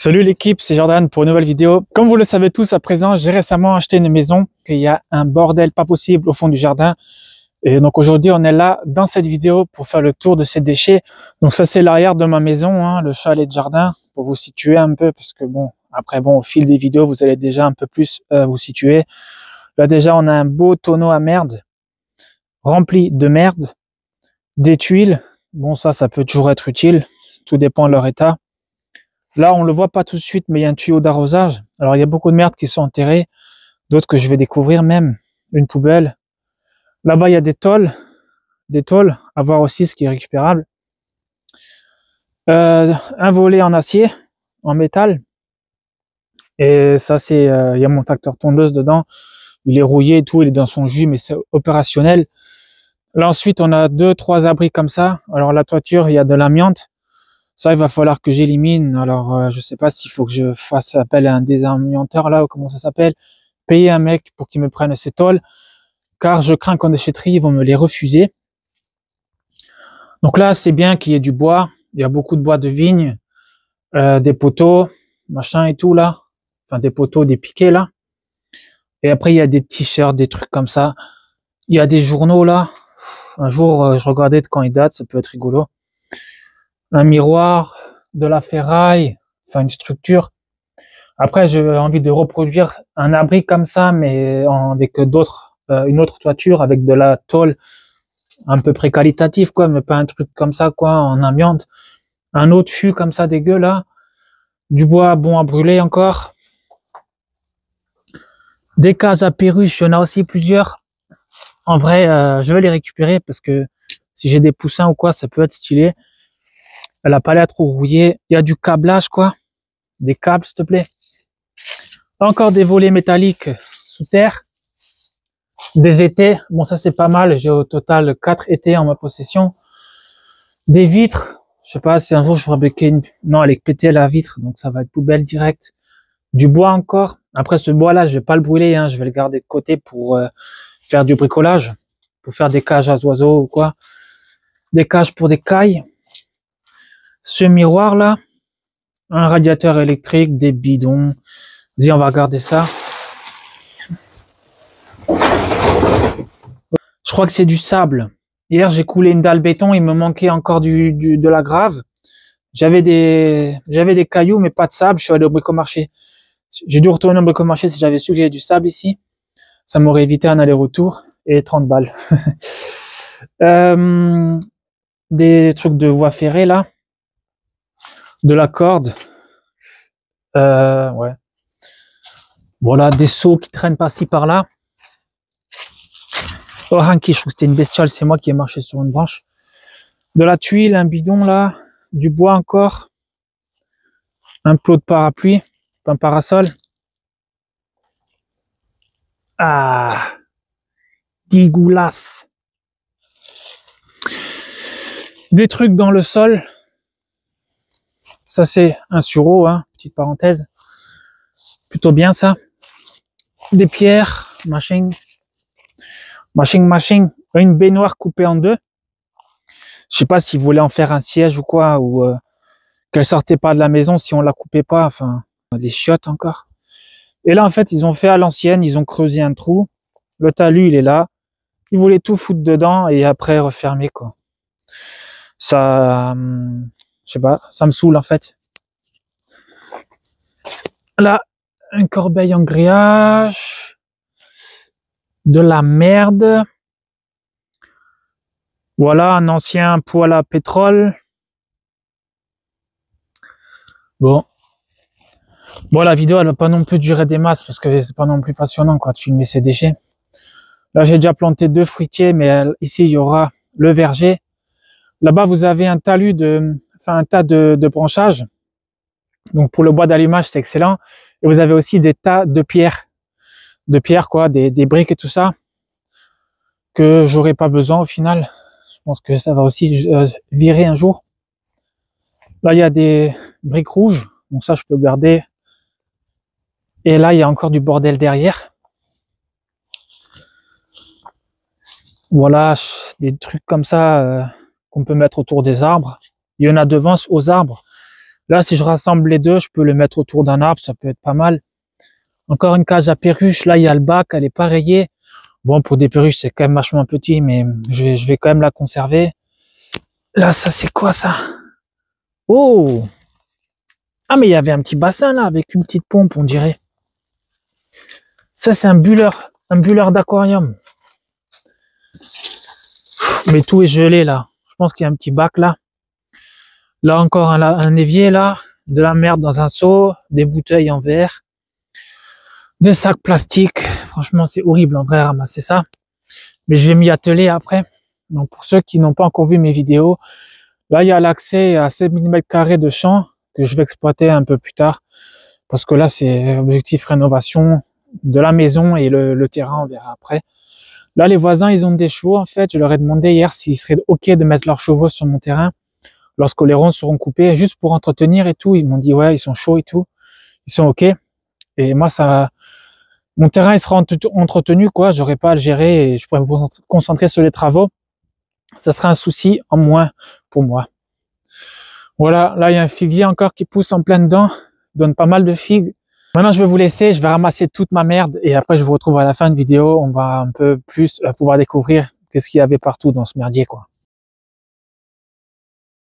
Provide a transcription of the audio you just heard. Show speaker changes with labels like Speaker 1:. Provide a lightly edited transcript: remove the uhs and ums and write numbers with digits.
Speaker 1: Salut l'équipe, c'est Jordan pour une nouvelle vidéo. Comme vous le savez tous à présent, j'ai récemment acheté une maison, qu'il y a un bordel pas possible au fond du jardin. Et donc aujourd'hui, on est là dans cette vidéo pour faire le tour de ces déchets. Donc ça, c'est l'arrière de ma maison, hein, le chalet de jardin, pour vous situer un peu, parce que bon, après bon, au fil des vidéos, vous allez déjà un peu plus vous situer. Là déjà, on a un beau tonneau à merde, rempli de merde, des tuiles. Bon, ça peut toujours être utile, tout dépend de leur état. Là, on le voit pas tout de suite, mais il y a un tuyau d'arrosage. Alors, il y a beaucoup de merde qui sont enterrées, d'autres que je vais découvrir même. Une poubelle. Là-bas, il y a des tôles à voir aussi ce qui est récupérable. Un volet en acier, en métal. Et ça, c'est, il y a mon tracteur tondeuse dedans. Il est rouillé et tout, il est dans son jus, mais c'est opérationnel. Là, ensuite, on a 2-3 abris comme ça. Alors, la toiture, il y a de l'amiante. Ça, il va falloir que j'élimine. Alors, je sais pas s'il faut que je fasse appel à un désamianteur là, ou comment ça s'appelle. Payer un mec pour qu'il me prenne ces tôles, car je crains qu'en déchetterie, ils vont me les refuser. Donc là, c'est bien qu'il y ait du bois. Il y a beaucoup de bois de vigne, des poteaux, machin et tout là. Enfin, des poteaux, des piquets là. Et après, il y a des t-shirts, des trucs comme ça. Il y a des journaux là. Un jour, je regardais de quand ils datent, ça peut être rigolo. Un miroir, de la ferraille, enfin une structure. Après, j'ai envie de reproduire un abri comme ça, mais avec d'autres, une autre toiture avec de la tôle un peu près qualitative, quoi, mais pas un truc comme ça, quoi, en amiante. Un autre fût comme ça dégueu là, du bois bon à brûler encore. Des cages à perruches, il y en a aussi plusieurs. En vrai, je vais les récupérer parce que si j'ai des poussins ou quoi, ça peut être stylé. Elle a pas l'air trop rouillée. Il y a du câblage, quoi. Des câbles, s'il te plaît. Encore des volets métalliques sous terre. Des étais. Bon, ça, c'est pas mal. J'ai au total 4 étais en ma possession. Des vitres. Je sais pas si un jour je fabriquais une... Non, elle est pétée la vitre, donc ça va être poubelle directe. Du bois encore. Après, ce bois-là, je vais pas le brûler, hein. Je vais le garder de côté pour faire du bricolage. Pour faire des cages à oiseaux ou quoi. Des cages pour des cailles. Ce miroir-là. Un radiateur électrique, des bidons. Vas-y, on va regarder ça. Je crois que c'est du sable. Hier, j'ai coulé une dalle béton, il me manquait encore de la grave. J'avais des cailloux, mais pas de sable. Je suis allé au bricomarché. J'ai dû retourner au bricomarché si j'avais su que j'avais du sable ici. Ça m'aurait évité un aller-retour et 30 balles. Des trucs de voie ferrée, là. De la corde. Ouais. Voilà, des seaux qui traînent par-ci, par-là. Oh, Hanky, je trouve que c'était une bestiole, c'est moi qui ai marché sur une branche. De la tuile, un bidon là, du bois encore, un plot de parapluie, un parasol. Ah, dégueulasse. Des trucs dans le sol. Ça c'est un sureau, hein, petite parenthèse. Plutôt bien ça. Des pierres, machin. Une baignoire coupée en deux. Je sais pas s'ils voulaient en faire un siège ou quoi, ou qu'elle sortait pas de la maison si on la coupait pas, enfin, des chiottes encore. Et là, en fait, ils ont fait à l'ancienne, ils ont creusé un trou. Le talus, il est là. Ils voulaient tout foutre dedans et après refermer, quoi. Ça, je sais pas, ça me saoule, en fait. Là, un corbeil en grillage. De la merde. Voilà, un ancien poêle à pétrole. Bon, la vidéo, elle va pas non plus durer des masses parce que c'est pas non plus passionnant, quoi, de filmer ces déchets. Là, j'ai déjà planté 2 fruitiers, mais ici, il y aura le verger. Là-bas, vous avez un talus un tas de branchages. Donc, pour le bois d'allumage, c'est excellent. Et vous avez aussi des tas de pierres. De pierres, quoi, des briques et tout ça. Que j'aurai pas besoin au final. Je pense que ça va aussi virer un jour. Là, il y a des briques rouges. Donc ça, je peux garder. Et là, il y a encore du bordel derrière. Voilà, des trucs comme ça qu'on peut mettre autour des arbres. Il y en a devant aux arbres. Là, si je rassemble les deux, je peux le mettre autour d'un arbre, ça peut être pas mal. Encore une cage à perruches. Là, il y a le bac, elle est pas rayée. Bon, pour des perruches, c'est quand même vachement petit, mais je vais quand même la conserver. Là, ça, c'est quoi ça? Oh! Ah, mais il y avait un petit bassin là, avec une petite pompe, on dirait. Ça, c'est un bulleur d'aquarium. Mais tout est gelé là. Je pense qu'il y a un petit bac là. Là encore un évier là, de la merde dans un seau, des bouteilles en verre, des sacs plastiques. Franchement, c'est horrible en vrai à ramasser ça. Mais je vais m'y atteler après. Donc pour ceux qui n'ont pas encore vu mes vidéos, là il y a l'accès à 7000 m² de champ que je vais exploiter un peu plus tard. Parce que là c'est objectif rénovation de la maison et le terrain on verra après. Là les voisins ils ont des chevaux en fait. Je leur ai demandé hier s'ils seraient ok de mettre leurs chevaux sur mon terrain lorsque les ronds seront coupés, juste pour entretenir et tout. Ils m'ont dit ouais, ils sont chauds et tout, ils sont ok. Et moi mon terrain il sera entretenu quoi, j'aurai pas à le gérer et je pourrais me concentrer sur les travaux. Ça sera un souci en moins pour moi. Voilà, là il y a un figuier encore qui pousse en plein dedans, il donne pas mal de figues. Maintenant je vais vous laisser, je vais ramasser toute ma merde et après je vous retrouve à la fin de vidéo, on va un peu plus pouvoir découvrir qu'est-ce qu'il y avait partout dans ce merdier quoi.